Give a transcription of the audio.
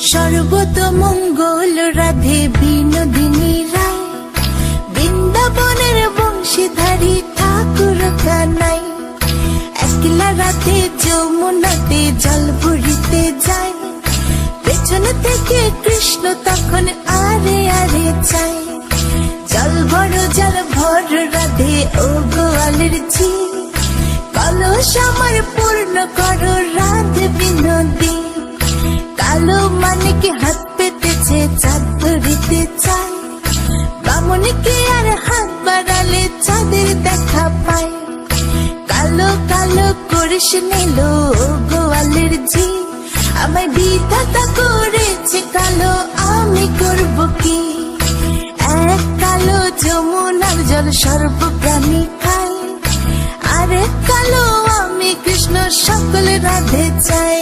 সর্বতমঙ্গল রাধে বিনোদিনী রায়, বৃন্দাবনের বংশীধারী ঠাকুর কানাই। একলা রাধে যমুনাতে জল ভরিতে যায়, পেছন থেকে কৃষ্ণ তখন আরে আরে চায়। জল ভর রাধে ও গোয়ালের ঝি, কলস আমার পূর্ণ করো রাধে বিনোদী। কালো মানিকে হাত পেতেছে চাঁদ ধরিতে চায়, বামুনিকে আর হাত বাড়ালে চাঁদের দেখা পায়। কালো কালো করিস নিল গোয়ালের ঝি, আমায় বিধাতা করেছে কালো, আমি করব কি? এক কালো যমুনার জল সর্বপ্রাণী খায়, আরেক কালো আমি কৃষ্ণ সকল রাধে চাই।